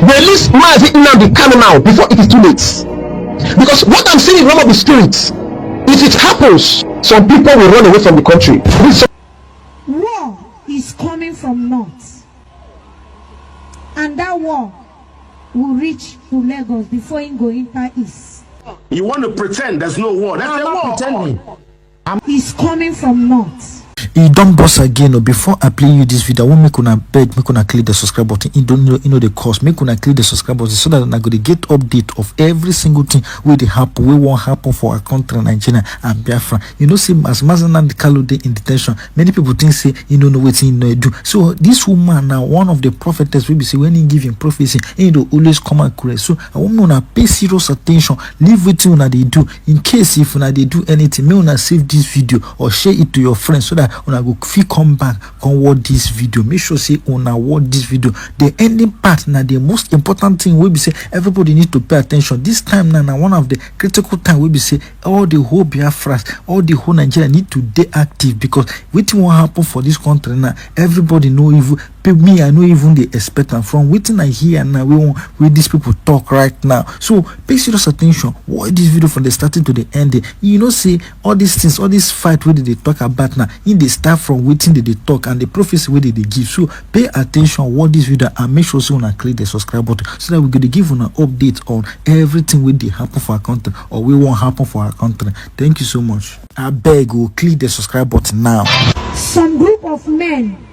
Release Mazi Nnamdi Kanu now before it is too late. Because what I'm seeing in the realm of the spirit, if it happens, some people will run away from the country. War is coming from north, and that war will reach to Lagos before it go enter east. You want to pretend there's no war? That's a war. Pretending. It's coming from north. You don't boss again. Or before I play you this video, I won't make una beg, make una click the subscribe button. You don't know the cost. Make una click the subscribe button so that I go to get update of every single thing where they happen, where won't happen for our country, Nigeria and Biafra. You know, see, as Nnamdi Kanu dey in detention, many people think say you don't know what he do. So this woman now, one of the prophetess, will be say when he give him prophecy, he do always come and correct. So I want una pay serious attention. Leave what una they do. In case if una they do anything, may una save this video or share it to your friends so that una go fit come back and watch this video. Make sure say una watch this video. The ending part now, the most important thing will be say everybody need to pay attention. This time now one of the critical time will be say all the whole Biafra, all the whole Nigeria need to stay active, because waiting what happen for this country now. Everybody know even me, I know even they expect them from waiting I hear now. We want with these people talk right now. So pay serious attention. Watch this video from the starting to the end. You know, say all these things, all this fight where they talk about now, in the start from waiting they talk and the prophecy where they give. So pay attention, watch this video and make sure so you click the subscribe button so that we're going to give you an update on everything where they happen for our country or we won't happen for our country. Thank you so much. I beg you, click the subscribe button now. Some group of men,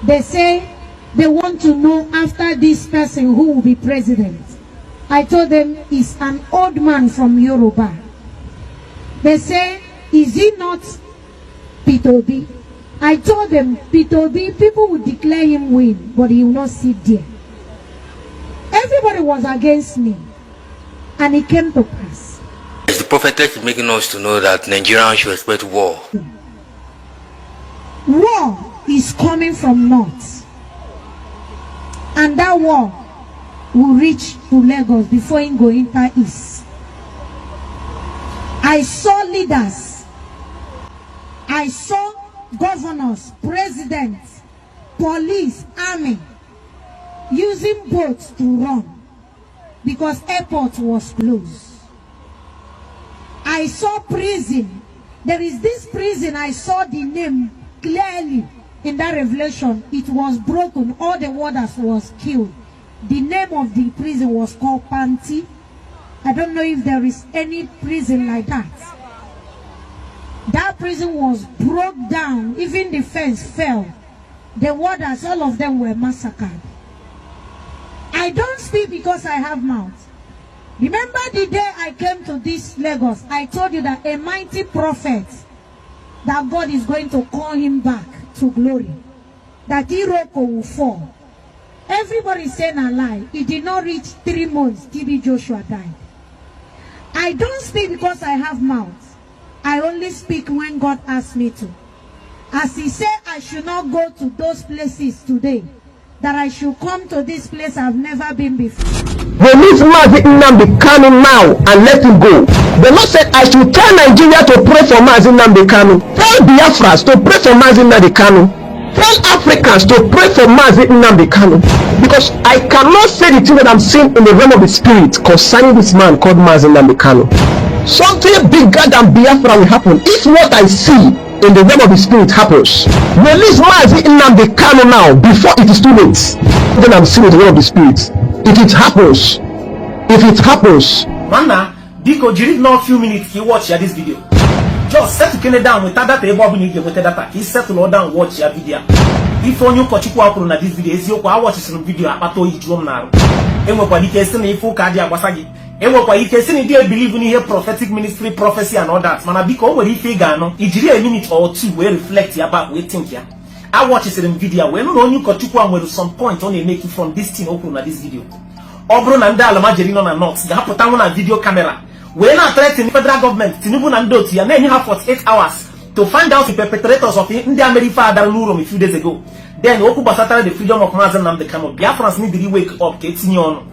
they say they want to know after this person who will be president. I told them he's an old man from Yoruba. They say, is he not P2B? I told them P2B, people will declare him win, but he will not sit there. Everybody was against me, and it came to pass. The prophetess is making us to know that Nigerians should expect war. War is coming from north, and that war will reach to Lagos before it go enter east. I saw leaders, I saw governors, presidents, police, army using boats to run because airport was closed. I saw prison. There is this prison, I saw the name clearly in that revelation. It was broken, all the warders was killed. The name of the prison was called Panti. I don't know if there is any prison like that. That prison was broke down, even the fence fell. The warders, all of them were massacred. I don't speak because I have mouth. Remember the day I came to this Lagos, I told you that a mighty prophet, that God is going to call him back to glory, that Iroko will fall. Everybody saying a lie. It did not reach 3 months TB Joshua died. I don't speak because I have mouth. I only speak when God asks me to. As he said I should not go to those places today, that I should come to this place I've never been before. Release Mazi Nnamdi Kanu now and let him go. The Lord said I should tell Nigeria to pray for Mazi Nnamdi Kanu. Tell Biafras to pray for Mazi Nnamdi Kanu. Tell Africans to pray for Mazi Nnamdi Kanu. Because I cannot say the thing that I'm seeing in the realm of the spirit concerning this man called Mazi Nnamdi Kanu. Something bigger than Biafra will happen if what I see in the realm of the spirit happens. Release Mazi Nnamdi Kanu now before it is too late. Then I'm seeing in the realm of the spirit. If it happens, Mana, Biko, you not a few minutes you watch this video. Just set to down with that able with data. He settle all down watch your video. If on you catch you up on this video, is your watch some video about you drum now. And what you can see in full cardia wasagi. And what you can see in there believe in here prophetic ministry, prophecy and all that. Mana Biko, what if you gano, it's really a minute or two where reflect about waiting here. I watch this in video when you got to with some point only make it from this thing open at this video. Obro Nanda Lamajerino and not the Hapotamona video camera. When I threaten the federal government, TINUBU and Doti, and then you have 48 hours to find out the perpetrators of the India America Dalurum a few days ago. Then Okubasata, the freedom of Mazi Nnamdi Kanu. Biafrans need to wake up, Ketinyon.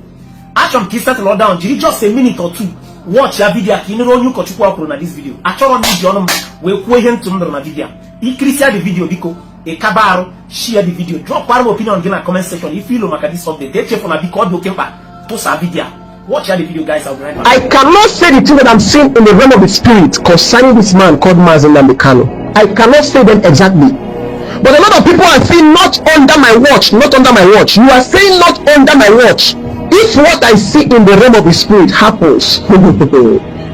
Actually, kiss that law down, just a minute or two. Watch your video, you know, you this video. Actually, need your number. We'll him to the video. He the video, Biko. a kabaro, share the video. Drop one opinion in the comment section. If you look at this update, they check for my because do kempa to sa video. Watch the video, guys. I'll be right back. I cannot say the thing that I'm seeing in the realm of the spirit concerning this man called NNAMDI KANU. I cannot say them exactly. But a lot of people are saying not under my watch, not under my watch. You are saying not under my watch. If what I see in the realm of the spirit happens,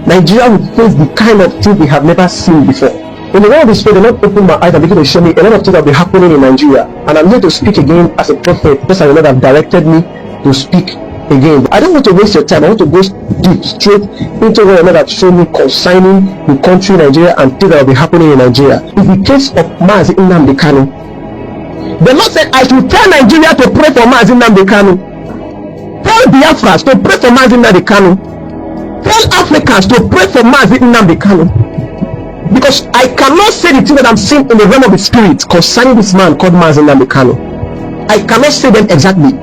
Nigeria will face the kind of thing we have never seen before. In the realm of the spirit, they not open my eyes and begin to show me a lot of things that will be happening in Nigeria. And I'm here to speak again as a prophet, because the Lord have directed me to speak again. I don't want to waste your time. I want to go deep, straight into what the Lord have shown me concerning the country Nigeria and things that will be happening in Nigeria. In the case of NNAMDI KANU, the Lord said I should tell Nigeria to pray for NNAMDI KANU. Tell Biafras to pray for NNAMDI KANU. Tell Africans to pray for NNAMDI KANU. Because I cannot say the thing that I'm seeing in the realm of the spirit concerning this man called NNAMDI KANU. I cannot say them exactly.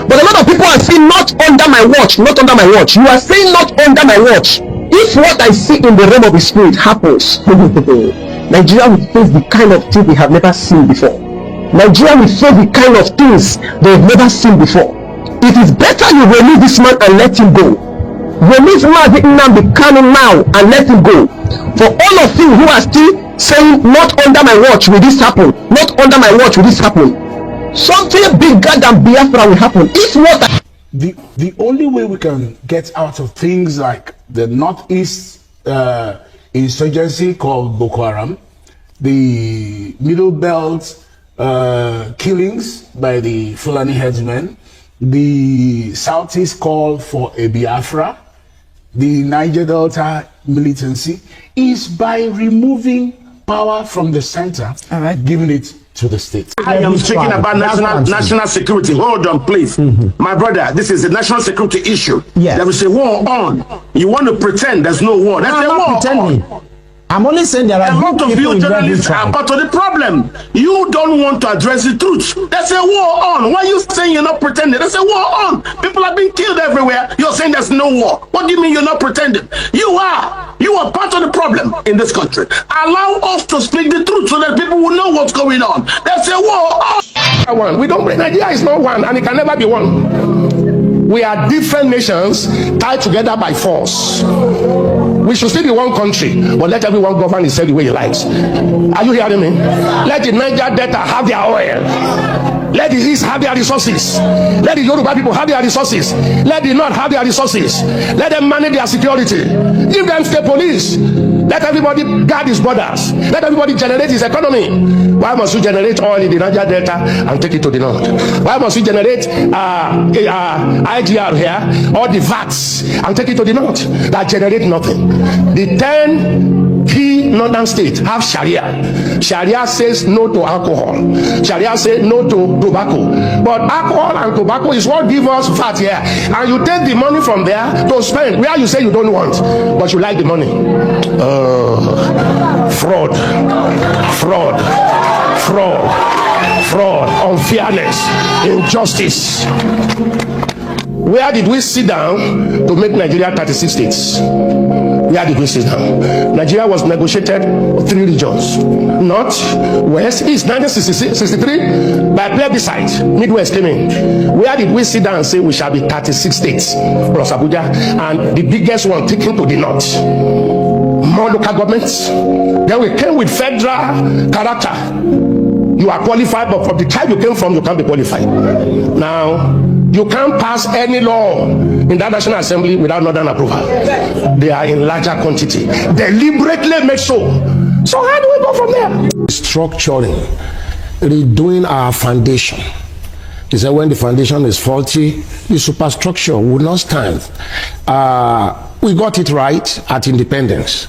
But a lot of people are saying not under my watch, not under my watch. You are saying not under my watch. If what I see in the realm of the spirit happens, Nigeria will face the kind of thing we have never seen before. Nigeria will face the kind of things they've never seen before. It is better you release this man and let him go. Release NNAMDI KANU now and let him go. For all of you who are still saying not under my watch will this happen, not under my watch will this happen, something bigger than Biafra will happen. If what the only way we can get out of things like the northeast insurgency called Boko Haram, the Middle Belt killings by the Fulani headsmen, the southeast call for a Biafra, the Niger Delta militancy, is by removing power from the center, giving it to the state. I am speaking about national security. Hold on, please. My brother, this is a national security issue. Yes. There is a war on. You want to pretend there's no war. That's a war pretending on. I'm only saying there are a lot of you journalists are part of the problem. You don't want to address the truth. There's a war on. Why are you saying you're not pretending? There's a war on. People are being killed everywhere. You're saying there's no war. What do you mean you're not pretending? You are. You are part of the problem in this country. Allow us to speak the truth so that people will know what's going on. There's a war on. We don't. Nigeria is not one, and it can never be one. We are different nations tied together by force. We should still be one country, but let everyone govern itself the way he likes. Are you hearing me? Let the Niger Delta have their oil. Let the East have their resources. Let the Yoruba people have their resources. Let the North have their resources. Let them manage their security. Give them state police. Let everybody guard his borders. Let everybody generate his economy. Why must we generate oil in the Niger Delta and take it to the north? Why must we generate IGR here or the VATs and take it to the north that generate nothing? The 10 key northern states have Sharia. Sharia says no to alcohol. Sharia says no to tobacco. But alcohol and tobacco is what give us VAT here. And you take the money from there to spend where you say you don't want, but you like the money. Fraud, unfairness, injustice. Where did we sit down to make Nigeria 36 states? Where did we sit down? Nigeria was negotiated 3 regions: North, West, East. 1963 by plebiscite, Midwest came in. Where did we sit down and say we shall be 36 states plus Abuja, and the biggest one taken to the north? More local governments. Then we came with federal character. You are qualified, but from the tribe you came from, you can't be qualified. Now, you can't pass any law in that National Assembly without Northern approval. They are in larger quantity. Deliberately made so. So how do we go from there? Structuring, redoing our foundation. He said when the foundation is faulty, the superstructure will not stand. We got it right at independence.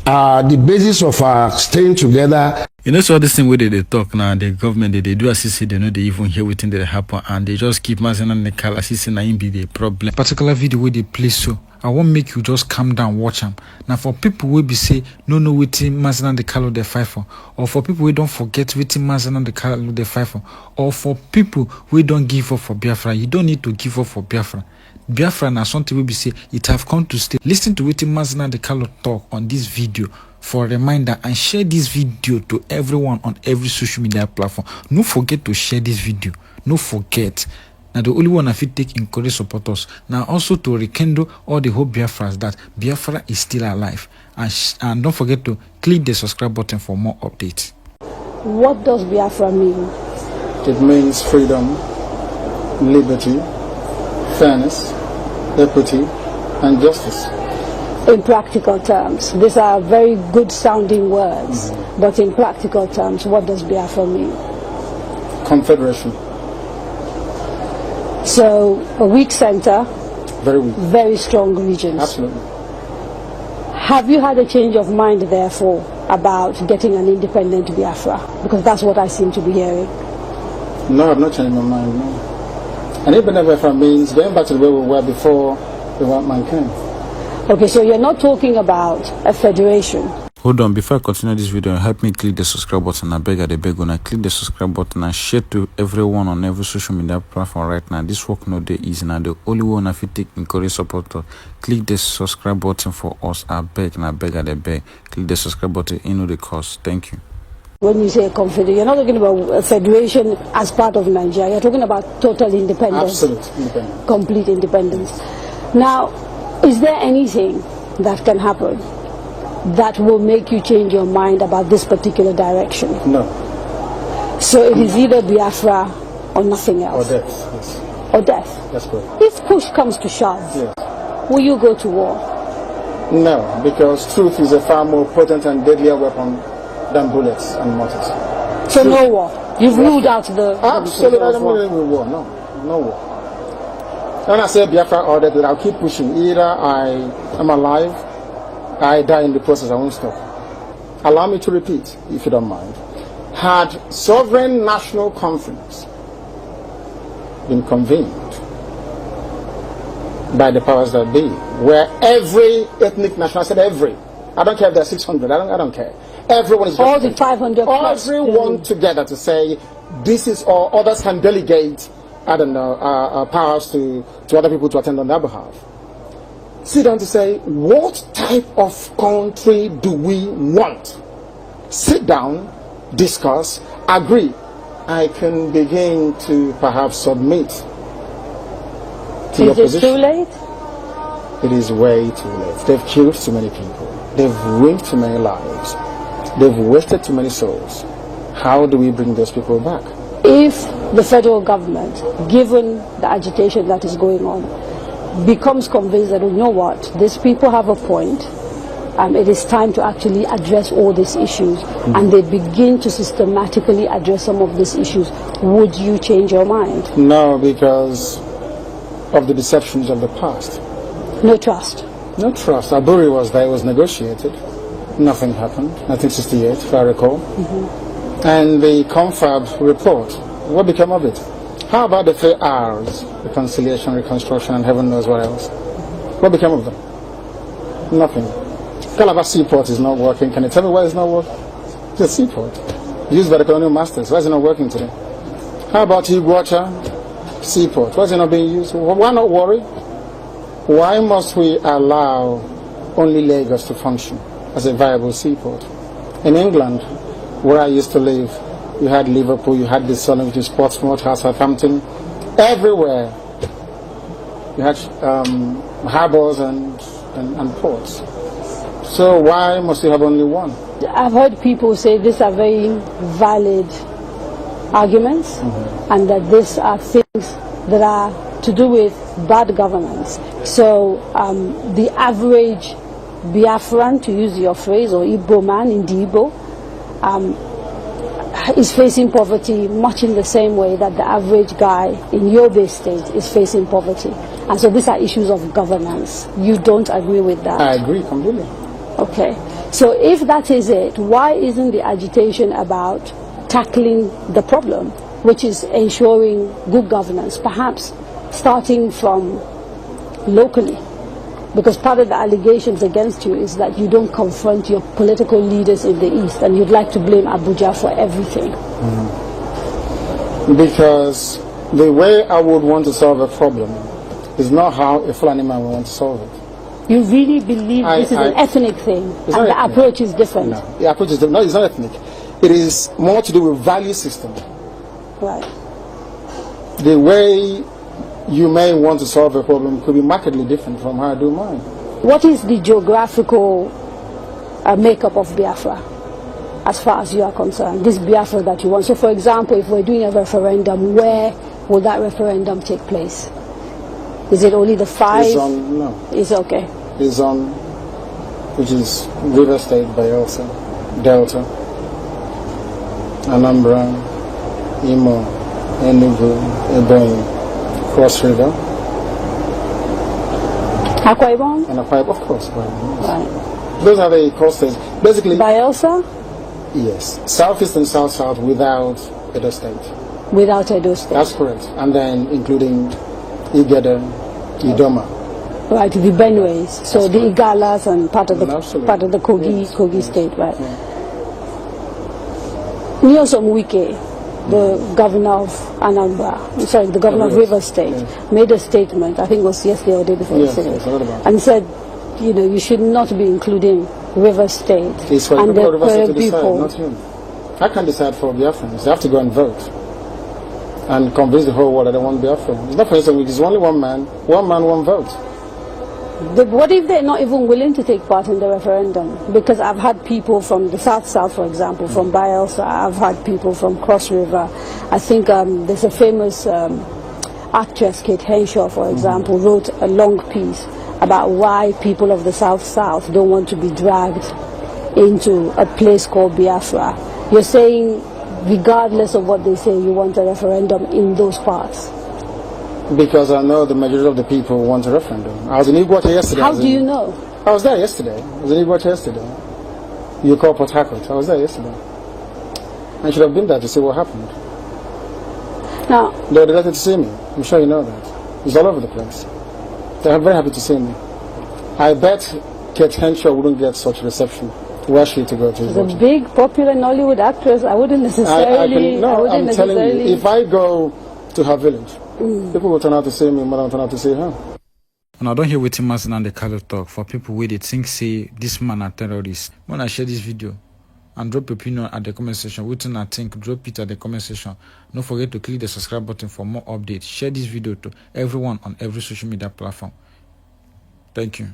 The basis of our staying together. You know, so this thing where they talk now, the government, they do as they know they even hear within that happen, and they just keep mazing and the call as be the problem. Particular video where they play, so I won't make you just calm down, watch them. Now for people will be say no waiting mazing and the call they fight for, or for people who don't forget waiting mazing and the call they fight for, or for people who don't give up for Biafra. You don't need to give up for Biafra. Biafra na something will be say it have come to stay. Listen to what Mazina the Kalo talk on this video for a reminder and share this video to everyone on every social media platform. No forget to share this video. No forget. Now the only one I fit take encourage supporters. Now also to rekindle all the hope Biafrans that Biafra is still alive. And don't forget to click the subscribe button for more updates. What does Biafra mean? It means freedom, liberty, fairness, equity, and justice. In practical terms, these are very good sounding words, but in practical terms, what does Biafra mean? Confederation. So, a weak center, Very weak. very strong regions. Absolutely. Have you had a change of mind, therefore, about getting an independent Biafra? Because that's what I seem to be hearing. No, I've not changed my mind, no. And independent Biafra means going back to the way we were before the white man came. Okay, so you're not talking about a federation. Hold on, before I continue this video, help me click the subscribe button. I beg when I click the subscribe button and share to everyone on every social media platform right now. This work no day easy now. The only one I fit take encourage supporter. Click the subscribe button for us. I beg. Click the subscribe button, you know the cost. Thank you. When you say a confederation, you're not talking about a federation as part of Nigeria. You're talking about total independence. Absolute independence. Complete independence. Now, is there anything that can happen that will make you change your mind about this particular direction? No. So it is either Biafra or nothing else. Or death, yes. Or death. That's correct. If push comes to shove, Yes. will you go to war? No, because truth is a far more potent and deadlier weapon than bullets and mortars. So no war. You've ruled out the... Absolutely, I don't believe in war, no. No war. When I say Biafra or death, I'll keep pushing. Either I am alive, I die in the process, I won't stop. Allow me to repeat, if you don't mind. Had sovereign national conference been convened by the powers that be, where every ethnic national, I said every, I don't care if there are 600, I don't care. Everyone is all the 500 plus. Everyone together to say this is all. Others can delegate, I don't know, powers to other people to attend on their behalf. Sit down to say, what type of country do we want? Sit down, discuss, agree. I can begin to perhaps submit to your position. Is it too late? It is way too late. They've killed too many people. They've ruined too many lives. They've wasted too many souls. How do we bring those people back? If the federal government, given the agitation that is going on, becomes convinced that, you know what, these people have a point, it is time to actually address all these issues, and they begin to systematically address some of these issues, would you change your mind? No, because of the deceptions of the past. No trust. No trust. Aburi was there, it was negotiated. Nothing happened. 1968, if I recall. And the confab report, what became of it? How about the 3 R's? Reconciliation, reconstruction, and heaven knows what else. What became of them? Nothing. Calabar Seaport is not working. Can you tell me why it's not working? It's a seaport used by the colonial masters. Why is it not working today? How about Iguacha Seaport? Why is it not being used? Why not worry? Why must we allow only Lagos to function as a viable seaport? In England, where I used to live, you had Liverpool, you had the Sun, which is Portsmouth, Southampton, everywhere. You had harbors and ports. So why must you have only one? I've heard people say these are very valid arguments, and that these are things that are to do with bad governance. So the average Biafran, to use your phrase, or Igbo man in the Igbo, is facing poverty much in the same way that the average guy in Yobe State is facing poverty. And so these are issues of governance. You don't agree with that? I agree completely. Okay. So if that is it, why isn't the agitation about tackling the problem, which is ensuring good governance, perhaps starting from locally? Because part of the allegations against you is that you don't confront your political leaders in the East, and you'd like to blame Abuja for everything. Because the way I would want to solve a problem is not how a Fulani man would want to solve it. You really believe this is an ethnic thing, and the approach is different? No, the approach is different. No, it's not ethnic. It is more to do with value system. Right. The way you may want to solve a problem could be markedly different from how I do mine. What is the geographical makeup of Biafra, as far as you are concerned? This Biafra that you want. So, for example, if we're doing a referendum, where will that referendum take place? Is it only the 5? It's on, no. It's okay. It's on, which is River State, Bayelsa, Delta, Anambra, Imo, Enugu, Ebonyi, Cross River. Akwa Ibom? And Akwa Ibom, of course. Yes. Right. Those are the coastal. Basically. Bayelsa? Yes. Southeast and South-South without Edo State. Without Edo State. That's correct. And then including Igede, Idoma. Right, the Benues. So the Igalas and part of the Kogi, yes. Kogi State, right? Yeah. Nyosom Wike, the governor of Anambra, sorry, the governor of River State, made a statement, I think it was yesterday or the day before yesterday, and said, you know, you should not be including River State and the people. Not him. I can't decide for Biafrans. They have to go and vote and convince the whole world that they want Biafra. It's not for instance, it's only one man, one vote. But what if they're not even willing to take part in the referendum? Because I've had people from the South, for example, from Bayelsa. I've had people from Cross River. I think there's a famous actress, Kate Henshaw, for example, wrote a long piece about why people of the South don't want to be dragged into a place called Biafra. You're saying, regardless of what they say, you want a referendum in those parts? Because I know the majority of the people want a referendum. I was in Iguacha yesterday. How do you know? I was there yesterday. I was in Iguacha yesterday. You call Port Harcourt. I was there yesterday. I should have been there to see what happened. Now, they were delighted to see me. I'm sure you know that. It's all over the place. They're very happy to see me. I bet Kate Henshaw wouldn't get such reception. Where she to go to? She's a big, popular Nollywood actress. I wouldn't necessarily. I'm telling you, if I go to her village, people will turn out to see me more than turn out to see her. And I don't hear what Masin and the Kalu talk for people where they think say this man a terrorist. When I share this video and drop your opinion at the comment section, what I think, drop it at the comment section. Don't forget to click the subscribe button for more updates. Share this video to everyone on every social media platform. Thank you.